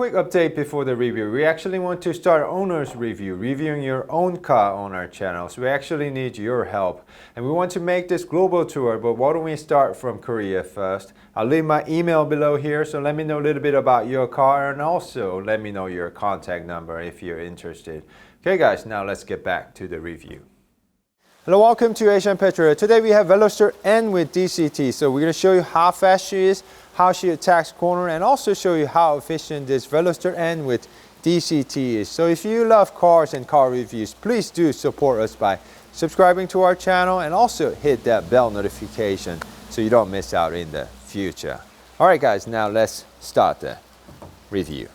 quick update before the review. We actually want to start owner's review, reviewing your own car on our channel. So we actually need your help. And we want to make this global tour, but why don't we start from Korea first? I'll leave my email below here, so let me know a little bit about your car and also let me know your contact number if you're interested. Okay guys, now let's get back to the review. Hello, welcome to Asian Petrol. Today we have Veloster N with DCT. So we're going to show you how fast she is, how she attacks corner, and also show you how efficient this Veloster N with DCT is. So if you love cars and car reviews, please do support us by subscribing to our channel and also hit that bell notification so you don't miss out in the future. Alright guys, now let's start the review.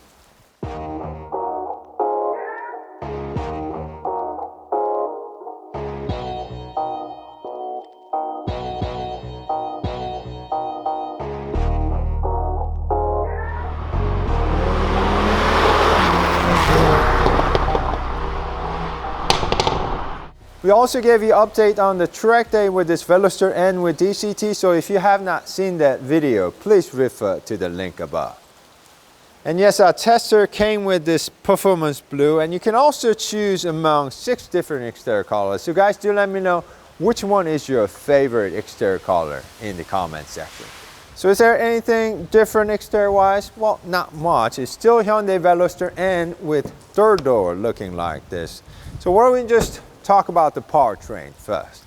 We also gave you an update on the track day with this Veloster N with DCT, so if you have not seen that video, please refer to the link above. And yes, our tester came with this performance blue, and you can also choose among 6 different exterior colors. So guys, do let me know which one is your favorite exterior color in the comment section. So is there anything different exterior wise? Well, not much. It's still Hyundai Veloster N with third door looking like this. So why don't we just talk about the powertrain first.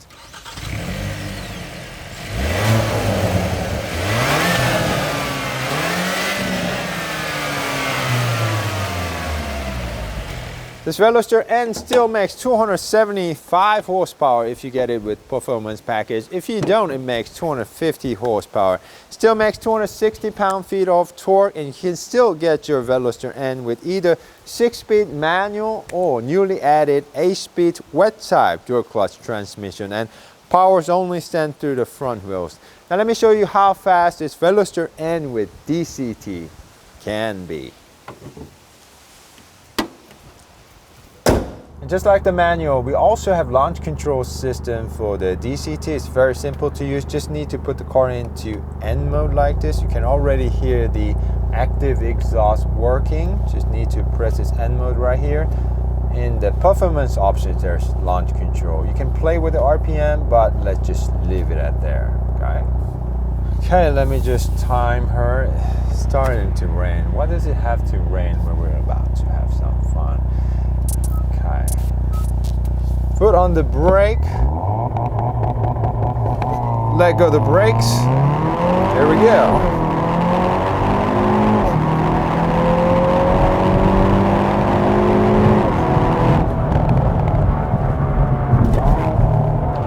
This Veloster N still makes 275 horsepower if you get it with performance package. If you don't, it makes 250 horsepower. Still makes 260 pound-feet of torque, and you can still get your Veloster N with either 6-speed manual or newly added 8-speed wet type dual clutch transmission, and powers only stand through the front wheels. Now let me show you how fast this Veloster N with DCT can be. And just like the manual, we also have launch control system for the DCT. It's very simple to use. Just need to put the car into N mode like this. You can already hear the active exhaust working. Just need to press this N mode right here. In the performance options, there's launch control. You can play with the RPM, but let's just leave it at there. Okay, let me just time her. It's starting to rain. Why does it have to rain when we're about to have some fun? Okay. Foot on the brake. Let go the brakes. There we go.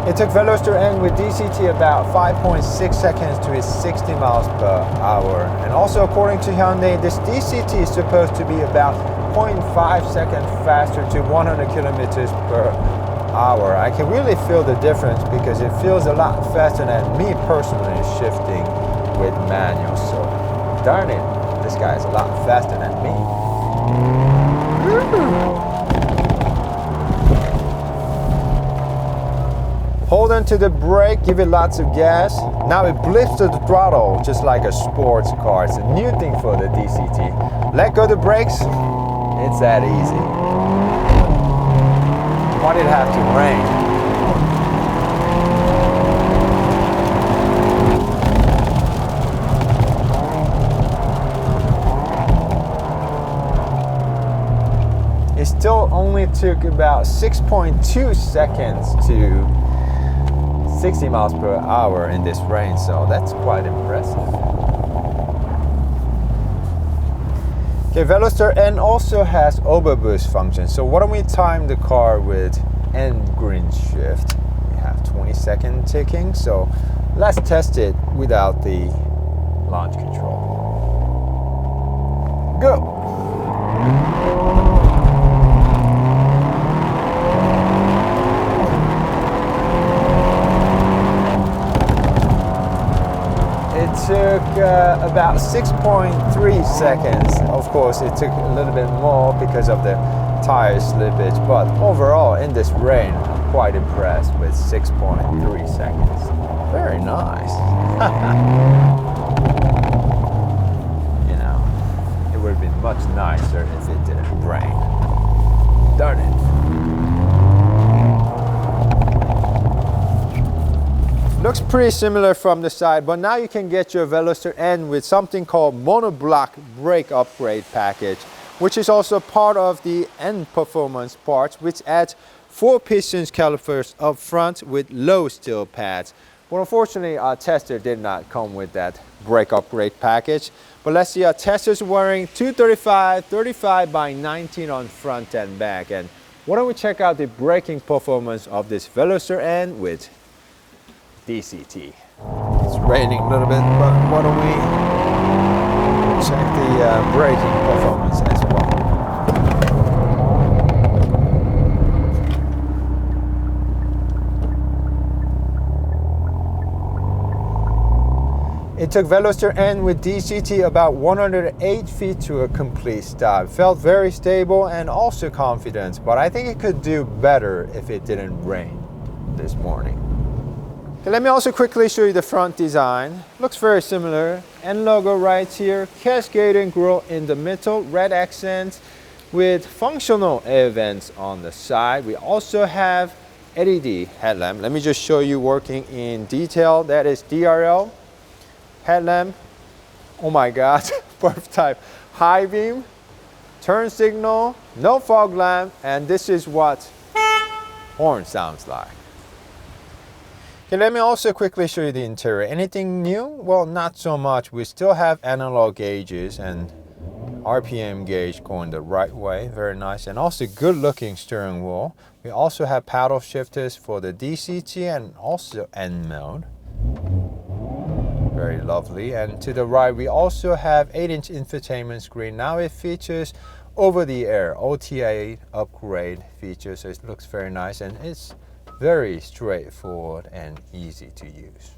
It took Veloster N with DCT about 5.6 seconds to hit 60 miles per hour. And also according to Hyundai, this DCT is supposed to be about 0.5 seconds faster to 100 kilometers per hour. I can really feel the difference because it feels a lot faster than me personally shifting with manual. So darn it, this guy is a lot faster than me. Hold on to the brake, give it lots of gas. Now it blips to the throttle just like a sports car. It's a new thing for the DCT. Let go the brakes. It's that easy. Why did it have to rain? It still only took about 6.2 seconds to 60 miles per hour in this rain, so that's quite impressive. Okay, Veloster N also has overboost function, so why don't we time the car with N Grin Shift. We have 20-second ticking, so let's test it without the launch control. Go! Took about 6.3 seconds. Of course, it took a little bit more because of the tire slippage, but overall in this rain, I'm quite impressed with 6.3 seconds. Very nice. You know, it would have been much nicer if it didn't rain. Darn it. Looks pretty similar from the side, but now you can get your Veloster N with something called monoblock brake upgrade package, which is also part of the N performance parts, which adds 4 pistons calipers up front with low steel pads. But unfortunately, our tester did not come with that brake upgrade package. But let's see, our tester's wearing 235 35 by 19 on front and back. And why don't we check out the braking performance of this Veloster N with DCT. It's raining a little bit, but why don't we check the braking performance as well. It took Veloster N with DCT about 108 feet to a complete stop. Felt very stable and also confident, but I think it could do better if it didn't rain this morning. Okay, let me also quickly show you the front design. Looks very similar. N logo right here, cascading grille in the middle, red accents with functional air vents on the side. We also have LED headlamp. Let me just show you working in detail. That is DRL headlamp. Oh my God, perfect type. High beam, turn signal, no fog lamp, and this is what horn sounds like. Okay, let me also quickly show you the interior. Anything new? Well, not so much. We still have analog gauges and RPM gauge going the right way. Very nice, and also good looking steering wheel. We also have paddle shifters for the DCT and also N mode. Very lovely. And to the right, we also have 8-inch infotainment screen. Now it features over-the-air OTA upgrade features, so it looks very nice and it's very straightforward and easy to use.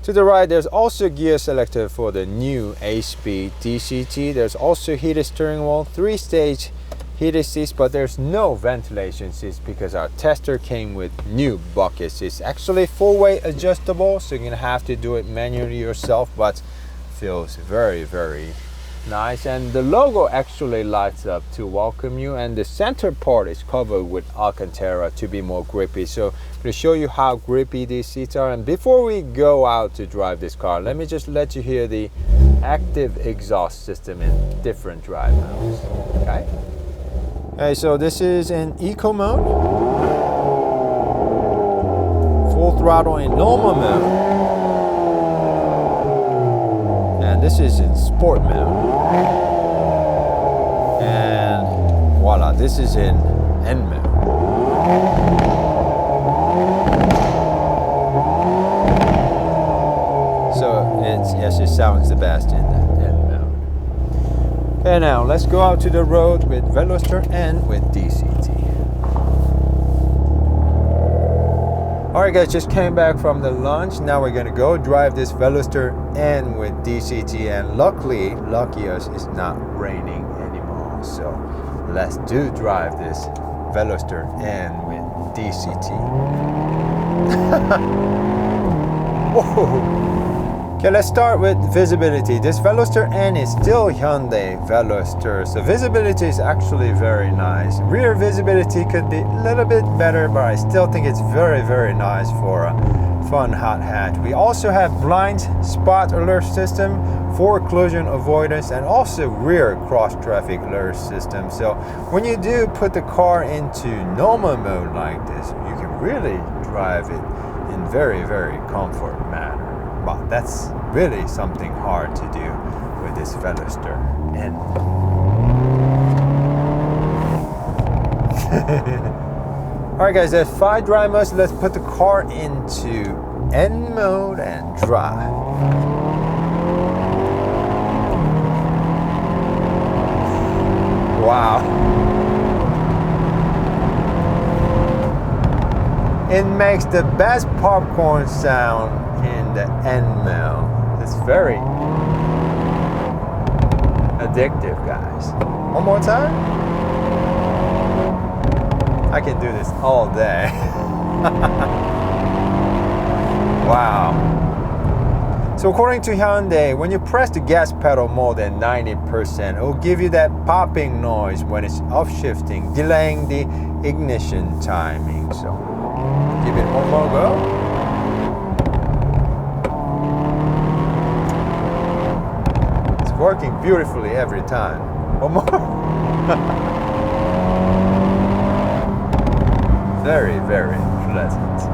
To the right, there's also gear selector for the new Speed DCT. There's also heated steering wheel, 3-stage heated seats, but there's no ventilation seats because our tester came with new bucket seats. Actually 4-way adjustable, so you're gonna have to do it manually yourself, but feels very, very nice. And the logo actually lights up to welcome you, and the center part is covered with Alcantara to be more grippy. So I'm going to show you how grippy these seats are. And before we go out to drive this car, let me just let you hear the active exhaust system in different drive modes. Okay, so this is in eco mode, full throttle in normal mode, and this is in sport mode, and voila, this is in N mode. So yes, it sounds the best in the N mode. Okay, now let's go out to the road with Veloster N with DCT. Alright guys, just came back from the lunch. Now we're gonna go drive this Veloster N with DCT, and lucky us, it's not raining anymore. So let's drive this Veloster N with DCT. Whoa. Okay, let's start with visibility. This Veloster N is still Hyundai Veloster, so visibility is actually very nice. Rear visibility could be a little bit better, but I still think it's very, very nice for a fun hot hatch. We also have blind spot alert system for collision avoidance and also rear cross traffic alert system. So when you do put the car into normal mode like this, you can really drive it in very, very comfort manner. But that's really something hard to do with this Veloster N. Alright guys, there's 5 drive modes. Let's put the car into N mode and drive. Wow. It makes the best popcorn sound in the N mode. It's very addictive, guys. One more time. I can do this all day. Wow. So according to Hyundai, when you press the gas pedal more than 90%, it will give you that popping noise when it's upshifting, delaying the ignition timing. So give it one more go. It's working beautifully every time. One more. Very, very pleasant.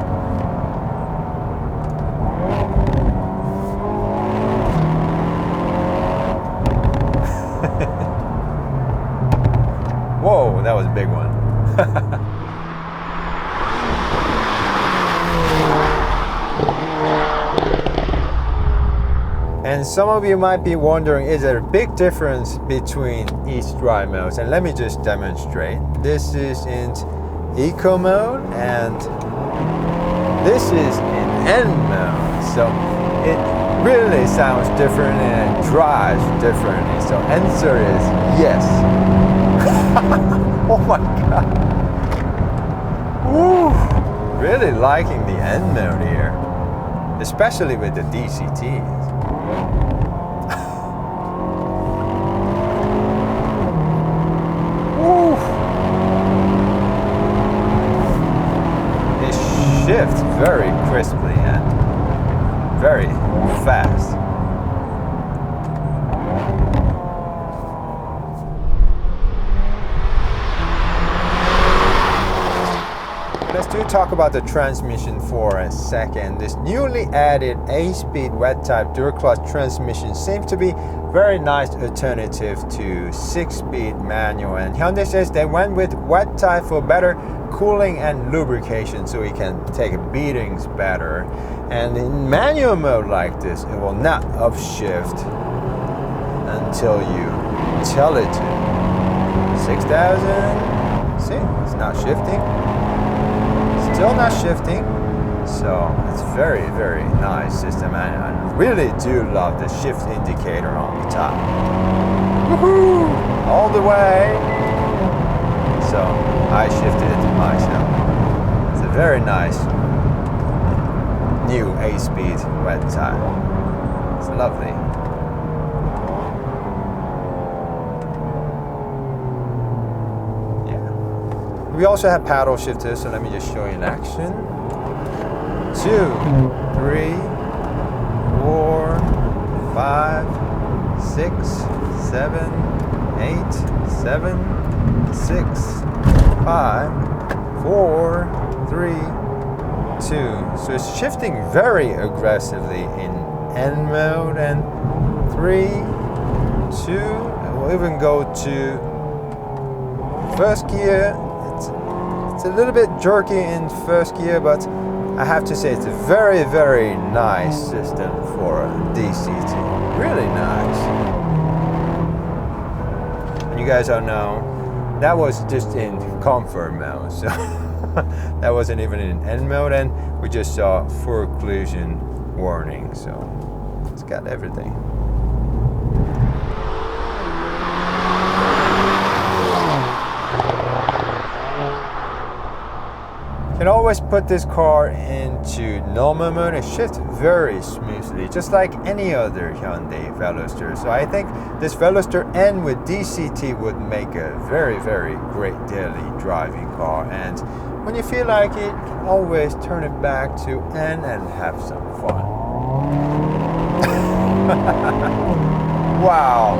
Whoa, that was a big one. And some of you might be wondering, is there a big difference between each drive modes? And let me just demonstrate. This is in Eco mode and this is in N mode. So it really sounds different and it drives differently. So answer is yes. Oh my god. Woo. Really liking the N mode here, especially with the DCTs. Woo. It shifts very crisply and very fast. Let's talk about the transmission for a second. This newly added 8-speed wet type dual-clutch transmission seems to be very nice alternative to 6-speed manual, and Hyundai says they went with wet type for better cooling and lubrication so it can take beatings better. And in manual mode like this, it will not upshift until you tell it to. 6,000, see, it's not shifting. Still not shifting, so it's very, very nice system, and I really do love the shift indicator on the top. Woohoo! All the way. So I shifted it myself. It's a very nice new 8-speed wet type. It's lovely. We also have paddle shifters, so let me just show you in action. 2, 3, 4, 5, 6, 7, 8, 7, 6, 5, 4, 3, 2. So it's shifting very aggressively in N mode, and 3, 2, and we'll even go to first gear. It's a little bit jerky in first gear, but I have to say it's a very, very nice system for a DCT. Really nice. And you guys all know that was just in comfort mode, so that wasn't even in N mode, and we just saw full occlusion warning, so it's got everything. You can always put this car into normal mode and shift very smoothly, just like any other Hyundai Veloster. So I think this Veloster N with DCT would make a very, very great daily driving car. And when you feel like it, always turn it back to N and have some fun. Wow.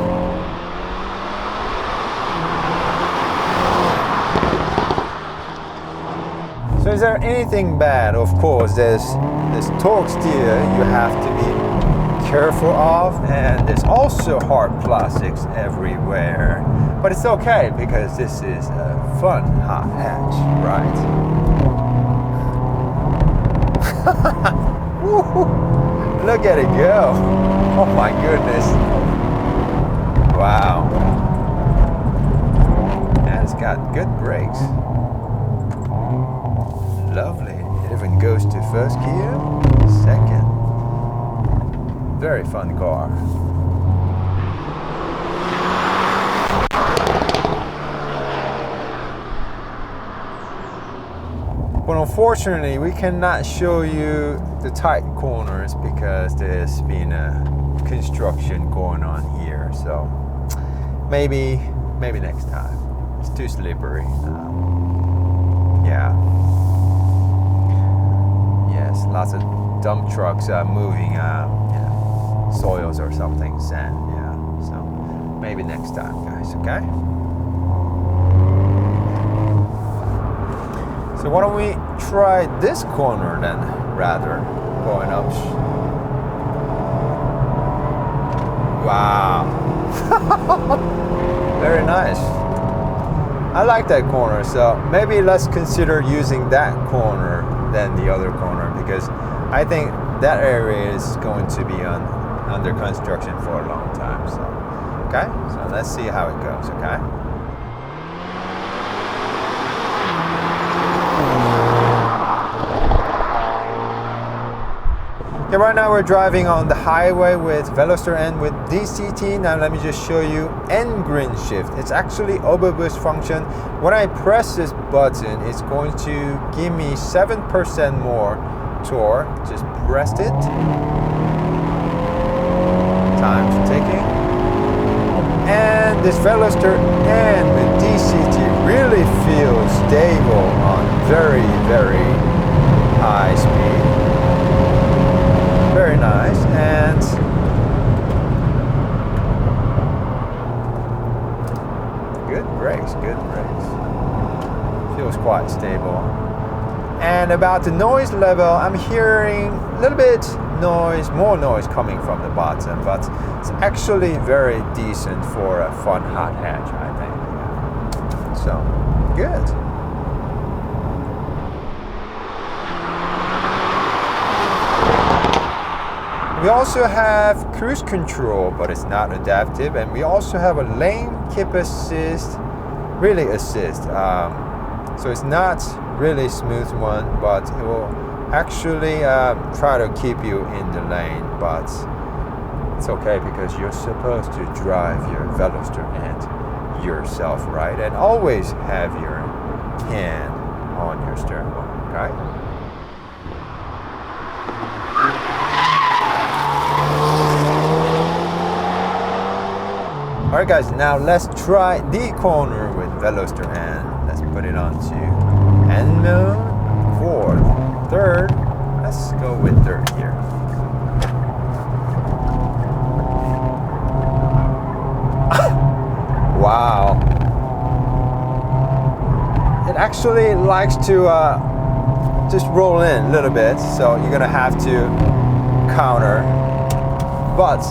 So is there anything bad? Of course, there's this torque steer you have to be careful of, and there's also hard plastics everywhere. But it's okay because this is a fun hot hatch, right? Look at it go! Oh my goodness! Wow! And it's got good brakes. Lovely. It even goes to first gear, second. Very fun car. But unfortunately, we cannot show you the tight corners because there's been a construction going on here. So maybe next time. It's too slippery. Yeah. Yes, lots of dump trucks moving soils or something, sand. Yeah. So maybe next time, guys. Okay. So why don't we try this corner then, rather, going up. Wow. Very nice. I like that corner, so maybe let's consider using that corner than the other corner, because I think that area is going to be under construction for a long time. So, okay, so let's see how it goes, okay? Okay, right now we're driving on the highway with Veloster N with DCT. Now let me just show you N Grin Shift. It's actually overboost function. When I press this button, it's going to give me 7% more torque. Just pressed it. Time's ticking. And this Veloster N with DCT really feels stable on very, very high speed. Very nice, and good brakes, feels quite stable. And about the noise level, I'm hearing a little bit more noise coming from the bottom, but it's actually very decent for a fun hot hatch, I think. So, good. We also have cruise control, but it's not adaptive, and we also have a lane keep assist, really assist. So it's not really smooth one, but it will actually try to keep you in the lane, but it's okay because you're supposed to drive your Veloster N yourself, right? And always have your hand on your steering wheel, okay? Alright guys, now let's try the corner with Veloster N. Let's put it on to N mode, fourth, third. Let's go with third here. Wow. It actually likes to just roll in a little bit, so you're gonna have to counter. But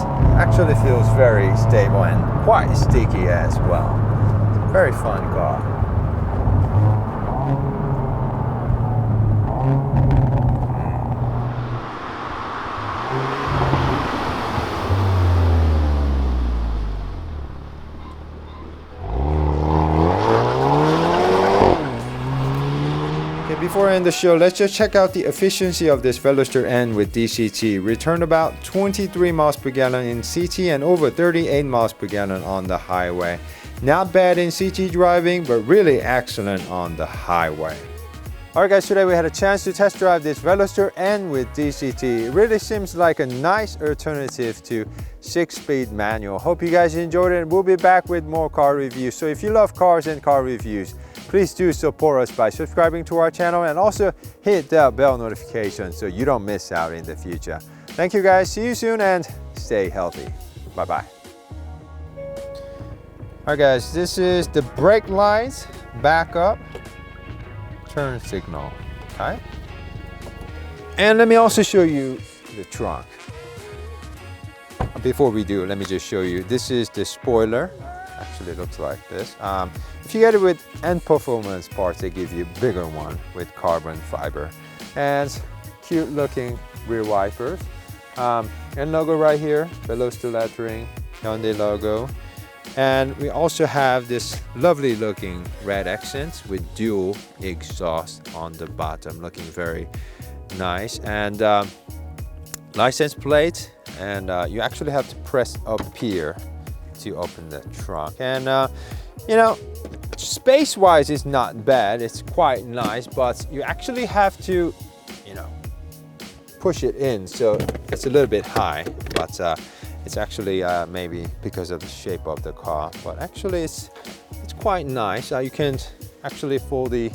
actually feels very stable and quite sticky as well. Very fun car. Before I end the show, let's just check out the efficiency of this Veloster N with DCT. Returned about 23 miles per gallon in CT and over 38 miles per gallon on the highway. Not bad in CT driving, but really excellent on the highway. Alright guys, today we had a chance to test drive this Veloster N with DCT. It really seems like a nice alternative to 6-speed manual. Hope you guys enjoyed it. We'll be back with more car reviews. So if you love cars and car reviews, please do support us by subscribing to our channel and also hit that bell notification so you don't miss out in the future. Thank you guys, see you soon and stay healthy. Bye-bye. Alright guys, this is the brake lights, backup, turn signal, okay? And let me also show you the trunk. Before we do, let me just show you, this is the spoiler. Actually looks like this. If you get it with N Performance parts, they give you a bigger one with carbon fiber. And cute looking rear wipers. And logo right here, Veloster lettering, Hyundai logo. And we also have this lovely looking red accents with dual exhaust on the bottom, looking very nice. And license plate, and you actually have to press up here to open the trunk. And You know, space-wise, it's not bad. It's quite nice, but you actually have to, you know, push it in. So it's a little bit high, but it's actually maybe because of the shape of the car. But actually, it's quite nice. You can actually fold the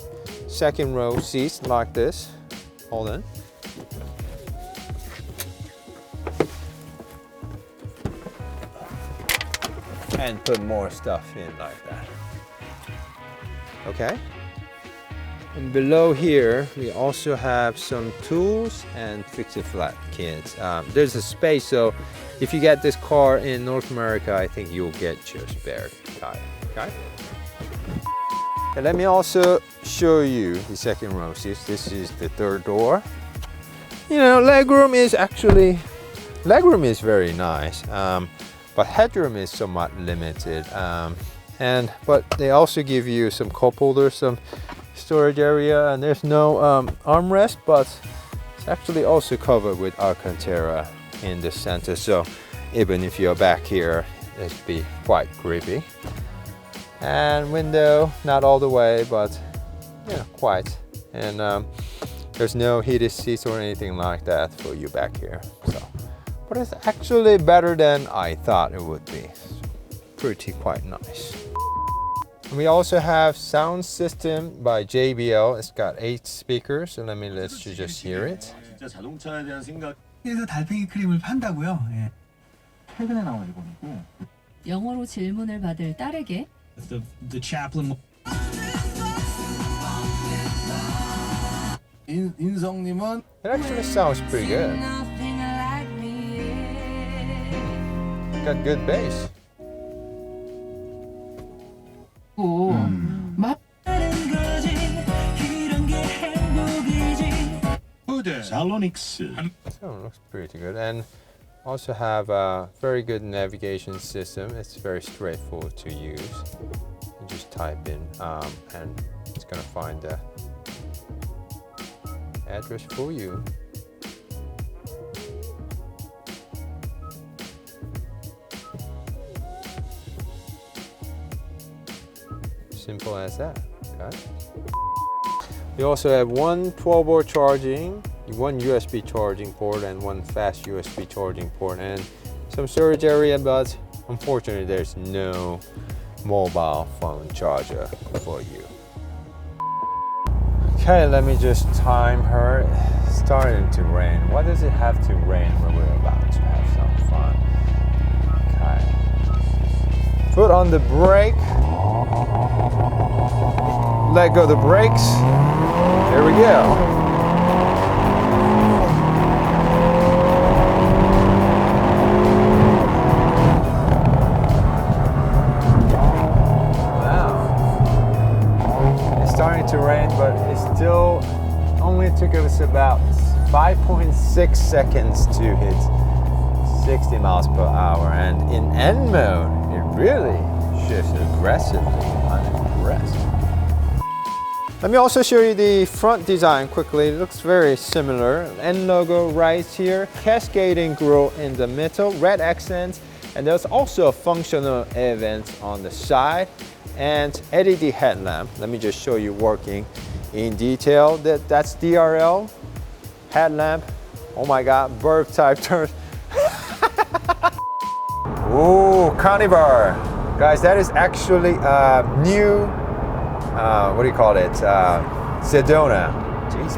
second row seats like this. Hold on. And put more stuff in like that. Okay. And below here, we also have some tools and fix-it-flat kits. There's a space, so if you get this car in North America, I think you'll get your spare tire. Okay. And let me also show you the second row seats. This is the third door. You know, legroom is very nice, but headroom is somewhat limited. But they also give you some cup holders, some storage area, and there's no armrest, but it's actually also covered with Alcantara in the center. So even if you're back here, it'd be quite grippy. And window, not all the way, but yeah, quite. And there's no heated seats or anything like that for you back here. So, but it's actually better than I thought it would be. It's quite nice. And we also have sound system by JBL. It's got 8 speakers. So let you just hear it. 자동차에 대한 생각에서 달팽이 크림을 판다고요? 예. 최근에 나온 앨범이고. 영어로 질문을 받을 딸에게 The chaplain. 인성님은 It actually sounds pretty good. Got good bass. 잘로닉스. So it looks pretty good, and also have a very good navigation system. It's very straightforward to use. You just type in and it's gonna find the address for you. Simple as that. Okay. We also have one 12-volt charging, one USB charging port, and one fast USB charging port, and some storage area, but unfortunately there's no mobile phone charger for you. Okay, let me just time her. It's starting to rain. Why does it have to rain when we're about to have some fun? Okay. Foot on the brake. Let go the brakes. There we go. Wow. It's starting to rain, but it still only took us about 5.6 seconds to hit 60 miles per hour. And in N mode, it really shifts aggressively. I'm impressed. Let me also show you the front design quickly. It looks very similar. N logo right here, cascading grille in the middle, red accents, and there's also a functional air vent on the side and LED headlamp. Let me just show you working in detail. That's DRL headlamp. Oh my God, burp type turn. Ooh, Carnival. Guys, that is actually a new what do you call it? Sedona. Jesus.